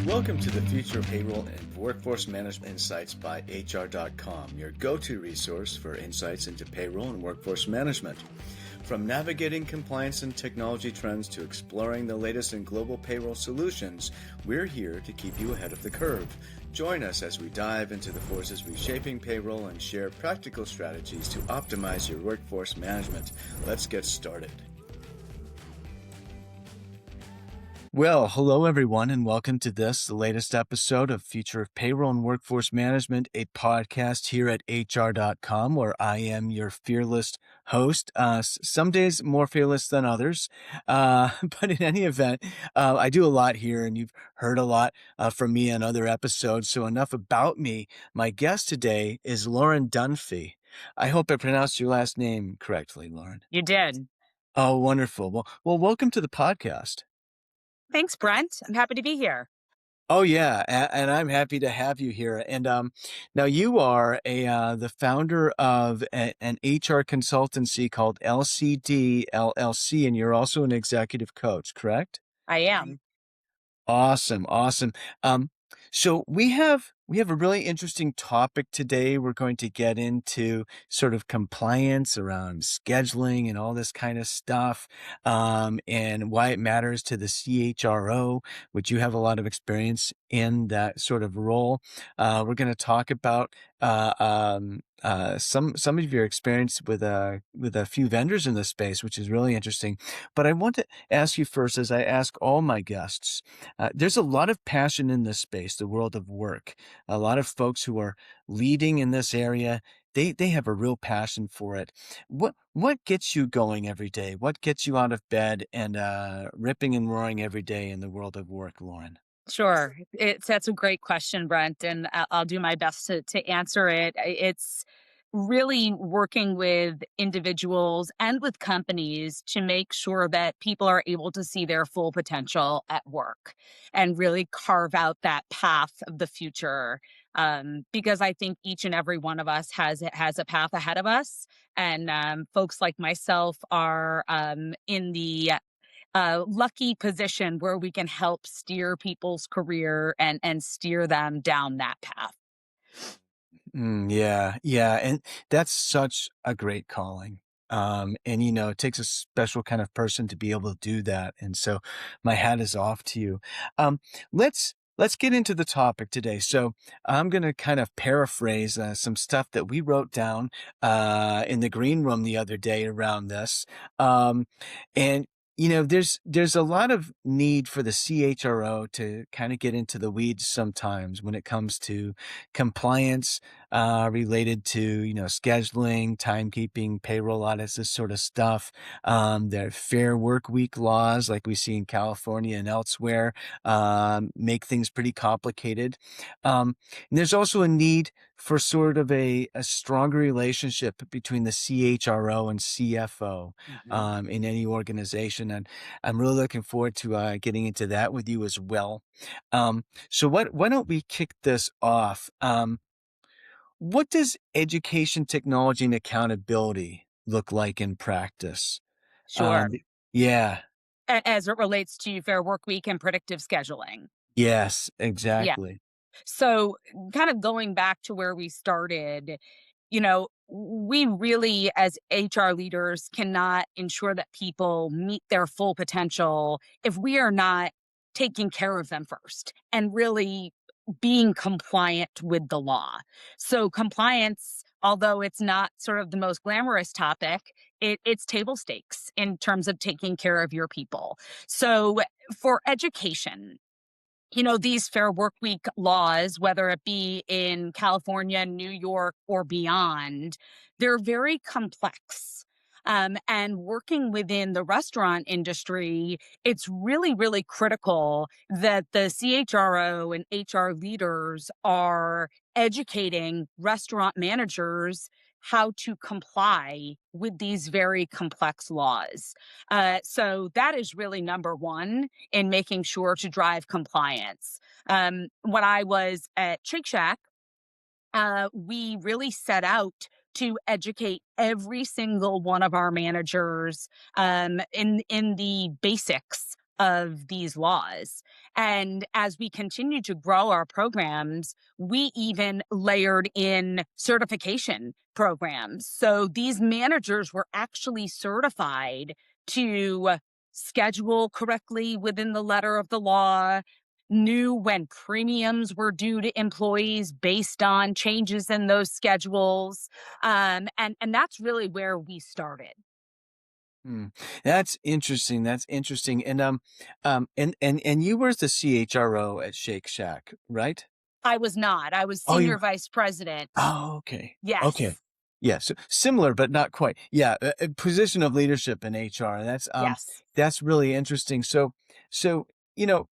Welcome to the Future of Payroll and Workforce Management Insights by HR.com, your go-to resource for insights into payroll and workforce management. From navigating compliance and technology trends to exploring the latest in global payroll solutions, we're here to keep you ahead of the curve. Join us as we dive into the forces reshaping payroll and share practical strategies to optimize your workforce management. Let's get started. Well, hello everyone, and welcome to the latest episode of Future of Payroll and Workforce Management, a podcast here at HR.com, where I am your fearless host. Some days more fearless than others, but in any event, I do a lot here, and you've heard a lot from me on other episodes. So enough about me. My guest today is Lorin Dunphy. I hope I pronounced your last name correctly, Lorin. You did. Oh, wonderful. Well, welcome to the podcast. Thanks, Brent. I'm happy to be here. Oh yeah, and I'm happy to have you here. And now you are the founder of an HR consultancy called LCD LLC, and you're also an executive coach, correct? I am. Awesome. So we have a really interesting topic today. We're going to get into sort of compliance around scheduling and all this kind of stuff, and why it matters to the CHRO, which you have a lot of experience in that sort of role. We're going to talk about some of your experience with a few vendors in this space, which is really interesting. But I want to ask you first, as I ask all my guests, there's a lot of passion in this space, the world of work. A lot of folks who are leading in this area, they have a real passion for it. What gets you going every day? What gets you out of bed and ripping and roaring every day in the world of work, Lorin? Sure. That's a great question, Brent, and I'll do my best to answer it. It's really working with individuals and with companies to make sure that people are able to see their full potential at work and really carve out that path of the future. Because I think each and every one of us has a path ahead of us, and folks like myself are in the lucky position where we can help steer people's career and steer them down that path. Yeah, and that's such a great calling. And it takes a special kind of person to be able to do that. And so my hat is off to you. Um, let's get into the topic today. So I'm going to kind of paraphrase some stuff that we wrote down in the green room the other day around this. And there's a lot of need for the CHRO to kind of get into the weeds sometimes when it comes to compliance related to, scheduling, timekeeping, payroll audits, this sort of stuff. There are fair work week laws like we see in California and elsewhere, make things pretty complicated. And there's also a need for sort of a stronger relationship between the CHRO and CFO in any organization. And I'm really looking forward to getting into that with you as well. So why don't we kick this off? What does education, technology, and accountability look like in practice? Sure. Yeah, As it relates to Fair Work Week and predictive scheduling. yes, Yeah. exactly. So, kind of going back to where we started, we really, as HR leaders, cannot ensure that people meet their full potential if we are not taking care of them first and really being compliant with the law. So, compliance, although it's not sort of the most glamorous topic, it's table stakes in terms of taking care of your people. So, for education, these Fair Work Week laws, whether it be in California, New York, or beyond, they're very complex. And working within the restaurant industry, it's really, really critical that the CHRO and HR leaders are educating restaurant managers how to comply with these very complex laws. So that is really number one in making sure to drive compliance. When I was at Shake Shack, we really set out to educate every single one of our managers in the basics of these laws. And as we continue to grow our programs, we even layered in certification programs. So these managers were actually certified to schedule correctly within the letter of the law, knew when premiums were due to employees based on changes in those schedules. And that's really where we started. Hmm. That's interesting, that's interesting, and you were the CHRO at Shake Shack, right? I was not. I was Oh, you senior vice president. oh, okay, okay. Yes. Yeah, so similar, but not quite. Yeah, a position of leadership in HR, Yes. that's really interesting. So, you know,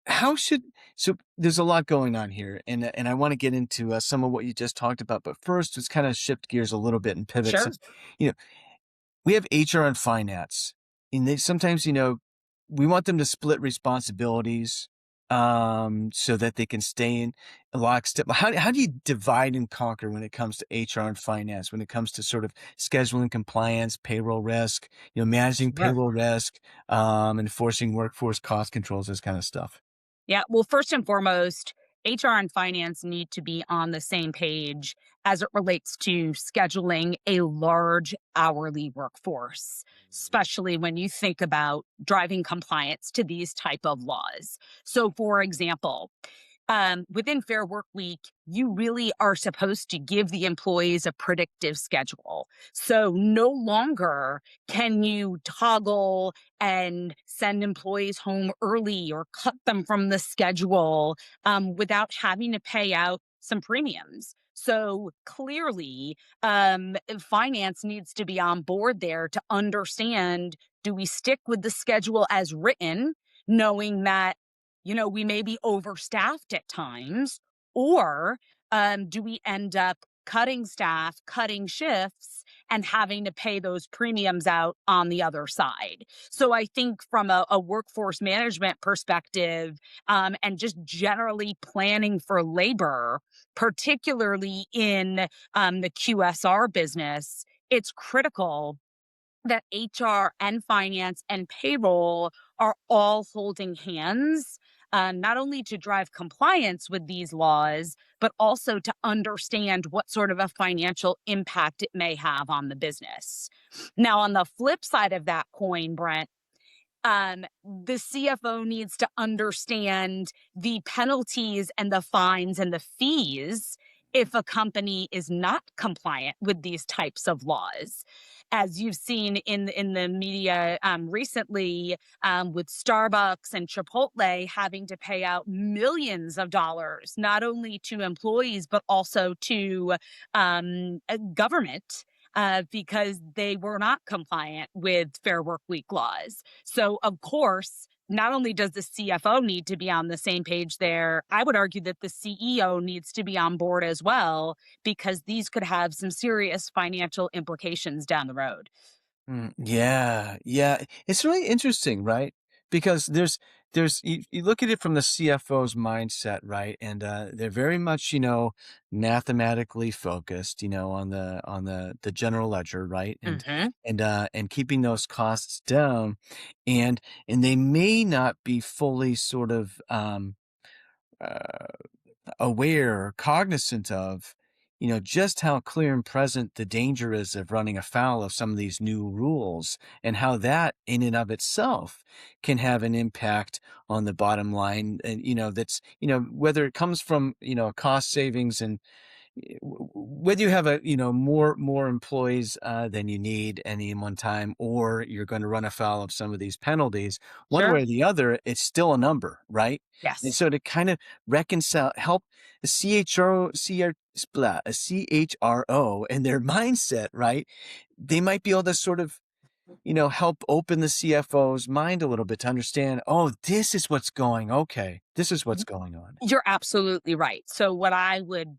how should so there's a lot going on here, and I wanna get into, some of what you just talked about, but first, let's kinda shift gears a little bit and pivot. So, Sure. you know, we have HR and finance, and they sometimes, we want them to split responsibilities, so that they can stay in lockstep. How do you divide and conquer when it comes to HR and finance, when it comes to sort of scheduling compliance, payroll risk, managing Sure. payroll risk, enforcing workforce cost controls, this kind of stuff? Yeah. Well, first and foremost, HR and finance need to be on the same page as it relates to scheduling a large hourly workforce, especially when you think about driving compliance to these type of laws. So, for example, within Fair Work Week, you really are supposed to give the employees a predictive schedule. So no longer can you toggle and send employees home early or cut them from the schedule without having to pay out some premiums. So clearly, finance needs to be on board there to understand, do we stick with the schedule as written, knowing that we may be overstaffed at times, or do we end up cutting staff, cutting shifts, and having to pay those premiums out on the other side? So I think from a workforce management perspective, and just generally planning for labor, particularly in the QSR business, it's critical that HR and finance and payroll are all holding hands, not only to drive compliance with these laws, but also to understand what sort of a financial impact it may have on the business. Now, on the flip side of that coin, Brent, the CFO needs to understand the penalties and the fines and the fees if a company is not compliant with these types of laws. As you've seen in the media recently, with Starbucks and Chipotle having to pay out millions of dollars, not only to employees, but also to government. Because they were not compliant with Fair Work Week laws. So, of course, not only does the CFO need to be on the same page there, I would argue that the CEO needs to be on board as well, because these could have some serious financial implications down the road. Yeah, yeah. It's really interesting, right? Because you look at it from the CFO's mindset, right? And they're very much, mathematically focused, on the general ledger, right? Hmm. And keeping those costs down, and they may not be fully sort of uh aware or cognizant of, just how clear and present the danger is of running afoul of some of these new rules, and how that in and of itself can have an impact on the bottom line. And, that's, whether it comes from, cost savings and whether you have more employees than you need any one time, or you're going to run afoul of some of these penalties, one Sure. way or the other, it's still a number, right? And Yes. so to kind of help a CHRO and their mindset, right? They might be able to sort of, help open the CFO's mind a little bit to understand, oh, this is what's going, okay, this is what's going on. You're absolutely right. So what I would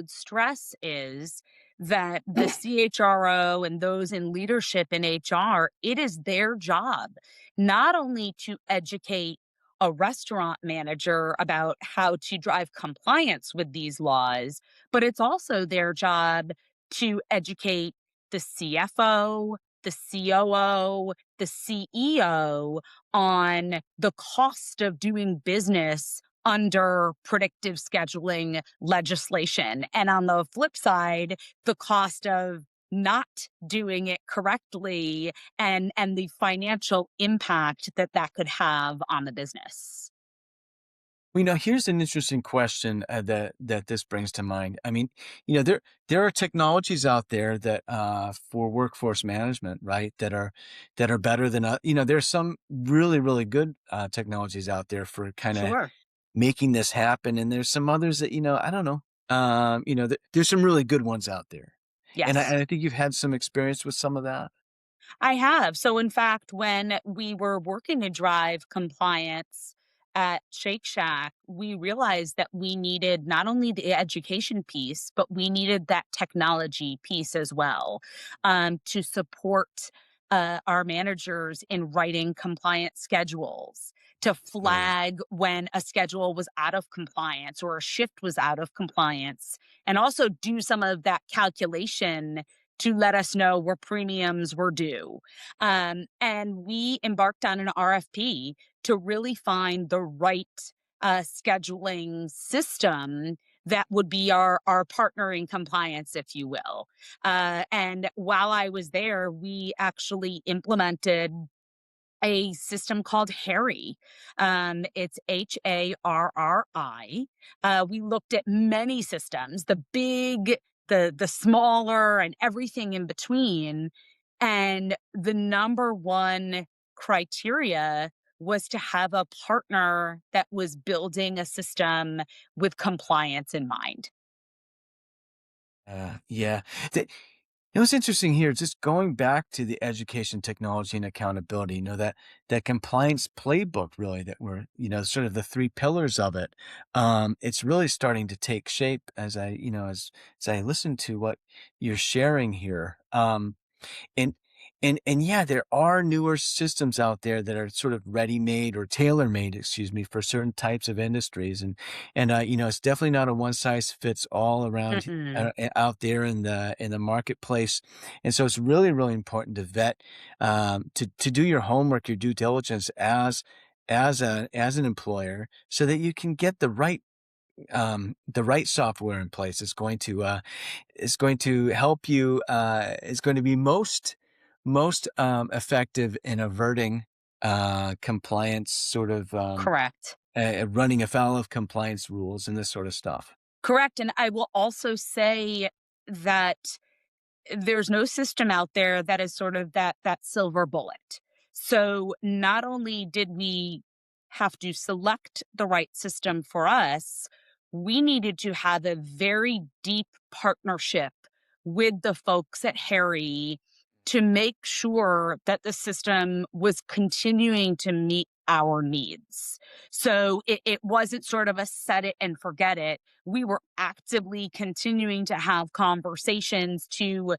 stress is that the CHRO and those in leadership in HR, it is their job not only to educate a restaurant manager about how to drive compliance with these laws, but it's also their job to educate the CFO, the COO, the CEO on the cost of doing business under predictive scheduling legislation. And on the flip side, the cost of not doing it correctly and the financial impact that that could have on the business. Well, here's an interesting question that this brings to mind. I mean, there are technologies out there that for workforce management, right? That are better than there's some really good technologies out there for kind of Sure. making this happen, and there's some others that I don't know. There's some really good ones out there, and Yes. I think you've had some experience with some of that. I have. So, in fact, when we were working to drive compliance at Shake Shack, we realized that we needed not only the education piece, but we needed that technology piece as well, to support our managers in writing compliance schedules, to Right. flag when a schedule was out of compliance or a shift was out of compliance, and also do some of that calculation to let us know where premiums were due. And we embarked on an RFP to really find the right scheduling system that would be our partner in compliance, if you will. And while I was there, we actually implemented a system called Harri. It's HARRI. We looked at many systems, the big, the smaller, and everything in between. And the number one criteria was to have a partner that was building a system with compliance in mind. Yeah. It was interesting here, just going back to the education, technology, and accountability, that compliance playbook really that we're, sort of the three pillars of it. It's really starting to take shape as I listen to what you're sharing here. And and yeah, there are newer systems out there that are sort of ready-made or tailor-made, excuse me, for certain types of industries, and it's definitely not a one size fits all around Mm-mm. out there in the marketplace, and so it's really important to vet, to do your homework, your due diligence as an employer, so that you can get the right software in place. Is going to help you, is going to be most effective in averting, compliance sort of, Correct. running afoul of compliance rules and this sort of stuff. Correct. And I will also say that there's no system out there that is sort of that silver bullet. So not only did we have to select the right system for us, we needed to have a very deep partnership with the folks at Harry to make sure that the system was continuing to meet our needs. So it wasn't sort of a set it and forget it. We were actively continuing to have conversations to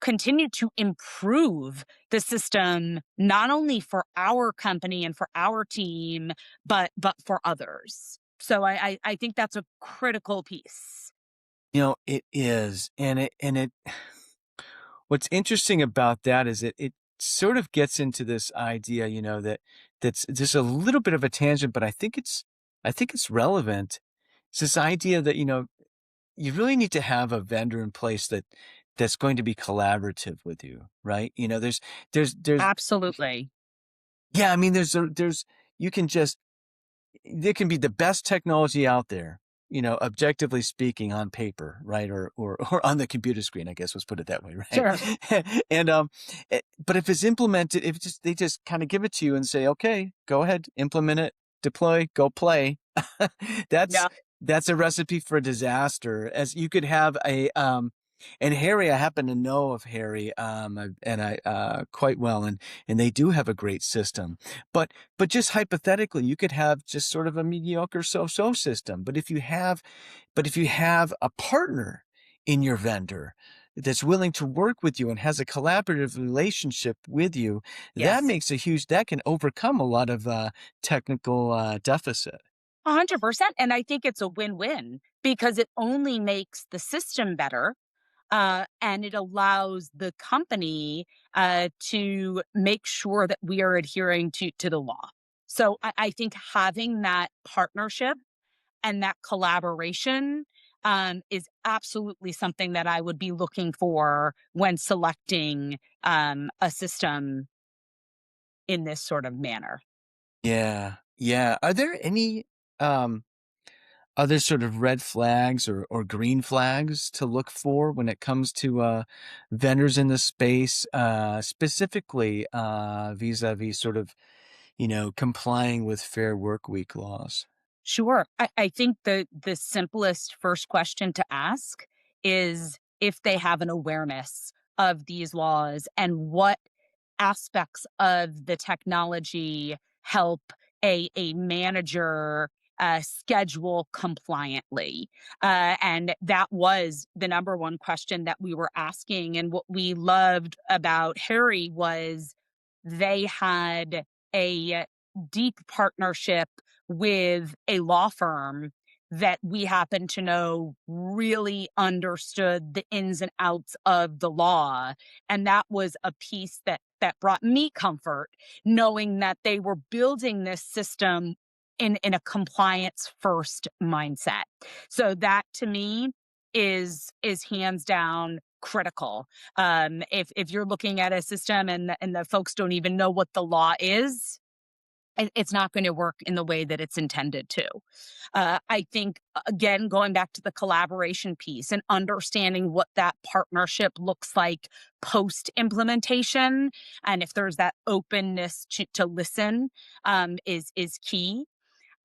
continue to improve the system, not only for our company and for our team, but for others. So I think that's a critical piece. It is, and it what's interesting about that is it sort of gets into this idea, that's just a little bit of a tangent, but I think it's relevant. It's this idea that, you really need to have a vendor in place that's going to be collaborative with you, right? There's Absolutely. yeah, I mean, there's you can just there can be the best technology out there, objectively speaking on paper, right? Or on the computer screen, I guess, let's put it that way, right? Sure. And but if it's implemented, if they just kind of give it to you and say, okay, go ahead, implement it, deploy, go play. that's Yeah. that's a recipe for disaster. As you could have and Harry, I happen to know of Harry, and I quite well, and they do have a great system. But just hypothetically, you could have just sort of a mediocre so-so system. But if you have a partner in your vendor that's willing to work with you and has a collaborative relationship with you, Yes. that can overcome a lot of technical deficit. 100%. And I think it's a win win because it only makes the system better. And it allows the company to make sure that we are adhering to the law. So I think having that partnership and that collaboration is absolutely something that I would be looking for when selecting a system in this sort of manner. Yeah, yeah. Are there any, um, other sort of red flags or green flags to look for when it comes to, vendors in the space, specifically, vis-a-vis sort of, complying with Fair Workweek laws? Sure. I think the simplest first question to ask is if they have an awareness of these laws and what aspects of the technology help a manager schedule compliantly. And that was the number one question that we were asking. And what we loved about Harry was they had a deep partnership with a law firm that we happen to know really understood the ins and outs of the law. And that was a piece that brought me comfort, knowing that they were building this system in a compliance first mindset. So that to me is hands down critical. If you're looking at a system and the folks don't even know what the law is, it's not going to work in the way that it's intended to. I think, again, going back to the collaboration piece and understanding what that partnership looks like post implementation, and if there's that openness to listen, is key.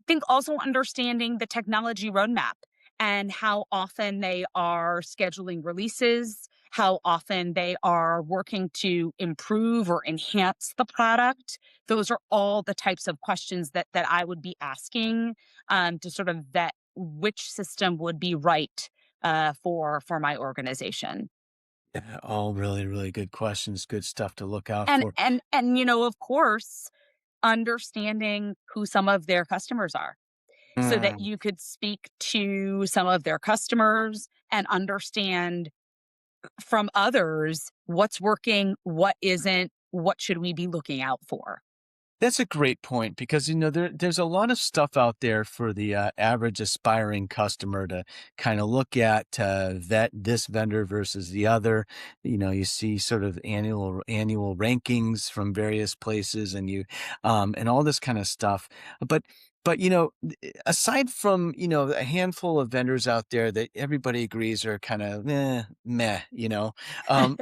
Think also understanding the technology roadmap and how often they are scheduling releases, how often they are working to improve or enhance the product. Those are all the types of questions that I would be asking to sort of vet which system would be right for my organization. Yeah, all really, really good questions, good stuff to look out And for. of course, understanding who some of their customers are, so that Mm. you could speak to some of their customers and understand from others what's working, what isn't, what should we be looking out for. That's a great point because there's a lot of stuff out there for the average aspiring customer to kind of look at to vet this vendor versus the other. You see sort of annual rankings from various places, and and all this kind of stuff. But aside from a handful of vendors out there that everybody agrees are kind of meh,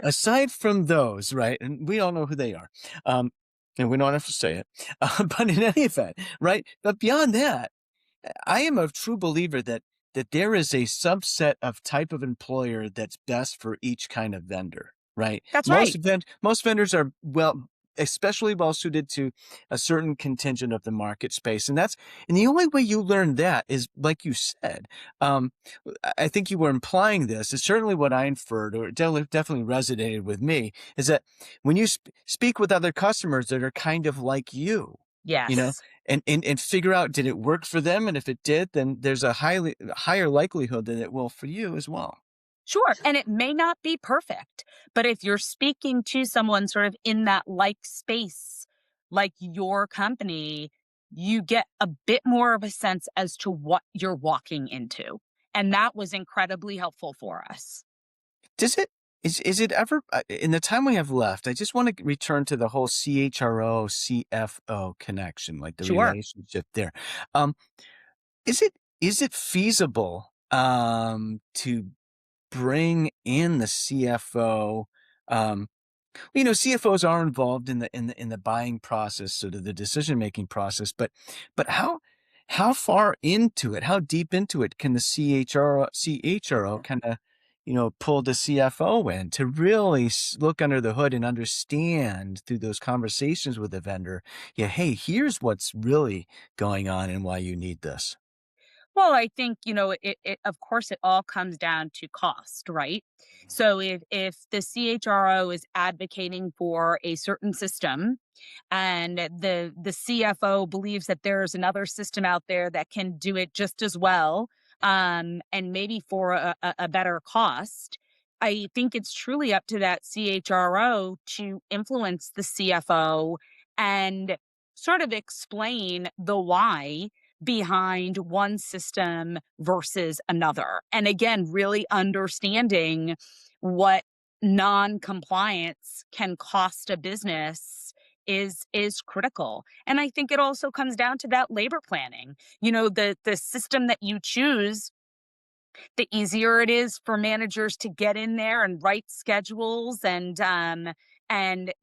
aside from those, right? And we all know who they are. Um, and we don't have to say it. But in any event, right? But beyond that, I am a true believer that there is a subset of type of employer that's best for each kind of vendor, right? That's right. Most vendors are especially well suited to a certain contingent of the market space, and the only way you learn that is like you said. Um, I think you were implying this. It's certainly what I inferred, or it definitely resonated with me. Is that when you speak with other customers that are kind of like you know, Yes. and figure out did it work for them, and if it did, then there's a higher likelihood that it will for you as well. Sure. And it may not be perfect, but if you're speaking to someone sort of in that like space, like your company, you get a bit more of a sense as to what you're walking into. And that was incredibly helpful for us. Does it is it ever in the time we have left, I just want to return to the whole CHRO CFO connection, like the Sure. relationship there. Um, is it feasible to bring in the CFO? Um, CFOs are involved in the buying process, sort of the decision making process, but how far into it, how deep into it can the CHRO kind of pull the CFO in to really look under the hood and understand through those conversations with the vendor, yeah, hey, here's what's really going on and why you need this. Well, I think, it of course it all comes down to cost, right? So if the CHRO is advocating for a certain system and the CFO believes that there's another system out there that can do it just as well, and maybe for a better cost, I think it's truly up to that CHRO to influence the CFO and sort of explain the why behind one system versus another. And again, really understanding what non-compliance can cost a business is critical. And I think it also comes down to that labor planning. The system that you choose, the easier it is for managers to get in there and write schedules and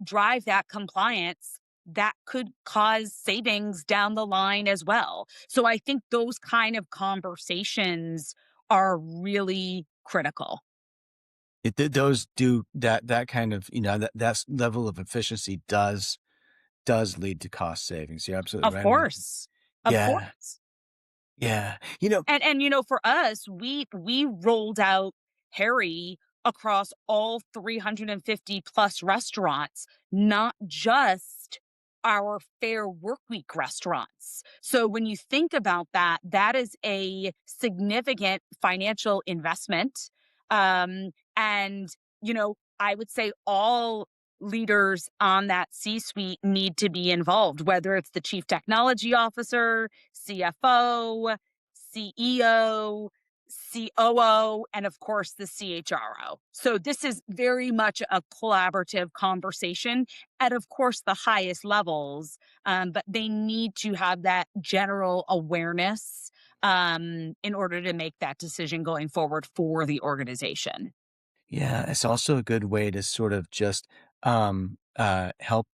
drive that compliance, that could cause savings down the line as well. So I think those kind of conversations are really critical. Those do that kind of, that level of efficiency does lead to cost savings. You're absolutely Of right on that. course. Of Yeah, course. yeah. And for us, we rolled out Harry across all 350 plus restaurants, not just our Fair Workweek restaurants. So when you think about that, that is a significant financial investment. And I would say all leaders on that C-suite need to be involved, whether it's the chief technology officer, CFO, CEO, COO, and of course the CHRO. So this is very much a collaborative conversation at, of course, the highest levels, but they need to have that general awareness in order to make that decision going forward for the organization. Yeah, it's also a good way to sort of just help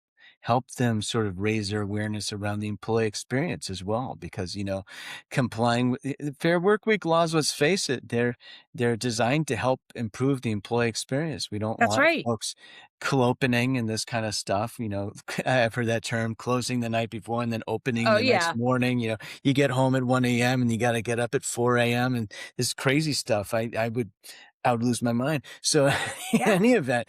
them sort of raise their awareness around the employee experience as well, because complying with fair work week laws. Let's face it, they're designed to help improve the employee experience. We don't That's want right. folks clopening and this kind of stuff. I've heard that term, closing the night before and then opening Oh, the next yeah. morning. You get home at 1 a.m. and you got to get up at 4 a.m. and this crazy stuff. I would lose my mind. So in Yeah. any event,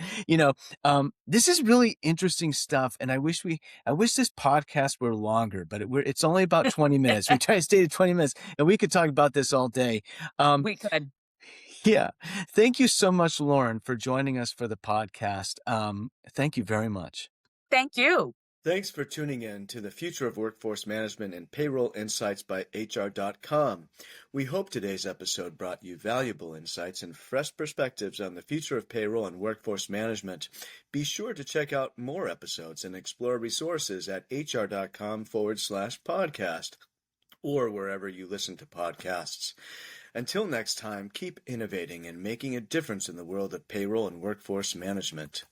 this is really interesting stuff. And I wish this podcast were longer, but it's only about 20 minutes. We try to stay to 20 minutes and we could talk about this all day. Um, We could. yeah. Thank you so much, Lauren, for joining us for the podcast. Thank you very much. Thank you. Thanks for tuning in to the Future of Workforce Management and Payroll Insights by HR.com. We hope today's episode brought you valuable insights and fresh perspectives on the future of payroll and workforce management. Be sure to check out more episodes and explore resources at HR.com/podcast or wherever you listen to podcasts. Until next time, keep innovating and making a difference in the world of payroll and workforce management.